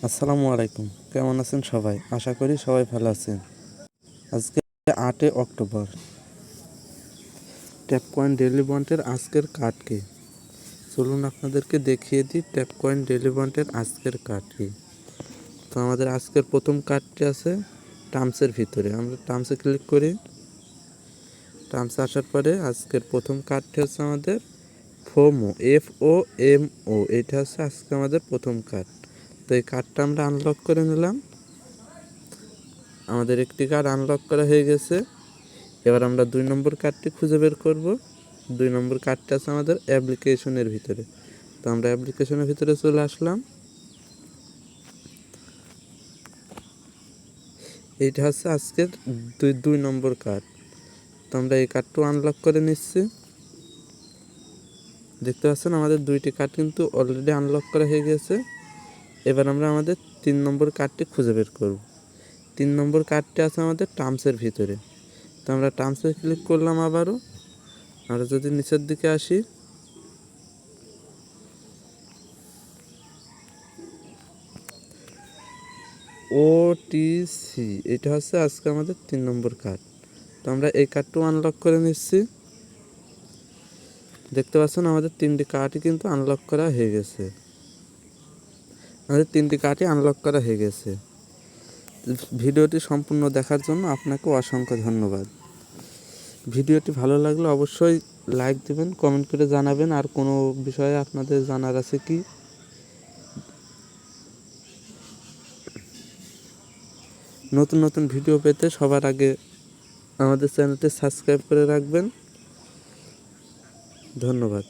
আসসালামু আলাইকুম। কেমন আছেন সবাই? আশা করি সবাই ভালো আছেন। আজকে 8 অক্টোবর। ট্যাপ কয়েন ডেইলি বন্ডের আজকের কাট কি? চলুন আপনাদেরকে দেখিয়ে দিই ট্যাপ কয়েন ডেইলি বন্ডের আজকের কাট কি। তো আমাদের আজকের প্রথম কাটটি আছে টার্মসের ভিতরে। আমরা টার্মসে ক্লিক করি। টার্মসে আসার পরে আজকের প্রথম কাটটি হচ্ছে আমাদের ফোমো, FOMO। এটা হচ্ছে আজকে আমাদের প্রথম কাট। তো এই কার্ডটা আমরা আনলক করে নিলাম। আমাদের একটি কার্ড আনলক করা হয়ে গেছে। এবার আমরা 2 নম্বর কার্ডটি খুঁজে বের করব। 2 নম্বর কার্ডটা আছে আমাদের অ্যাপ্লিকেশনের ভিতরে। তো আমরা অ্যাপ্লিকেশনের ভিতরে চলে আসলাম। এইটা হচ্ছে আজকের 2 নম্বর কার্ড। তো আমরা এই কার্ডটা আনলক করে নিচ্ছি। দেখতে পাচ্ছেন আমাদের 2টি কার্ড কিন্তু অলরেডি আনলক করা হয়ে গেছে। এবার আমরা আমাদের 3 নম্বর কার্ডটি খুঁজে বের করব। 3 নম্বর কার্ডটি আছে আমাদের টার্মসের ভিতরে। তো আমরা টার্মসে ক্লিক করলাম আবারও। আমরা যদি নিচের দিকে আসি, OTC, এটা হচ্ছে আজকে আমাদের 3 নম্বর কার্ড। তো আমরা এই কার্ডটাও আনলক করে নিচ্ছি। দেখতে পাচ্ছেন আমাদের 3টি কার্ডই কিন্তু আনলক করা হয়ে গেছে। আমাদের 3টি কার্ডই আনলক করা হয়ে গেছে। ভিডিওটি সম্পূর্ণ দেখার জন্য আপনাকে অসংখ্য ধন্যবাদ। ভিডিওটি ভালো লাগলে অবশ্যই লাইক দেবেন, কমেন্ট করে জানাবেন আর কোনো বিষয়ে আপনাদের জানার আছে কি। নতুন নতুন ভিডিও পেতে সবার আগে আমাদের চ্যানেলটি সাবস্ক্রাইব করে রাখবেন। ধন্যবাদ।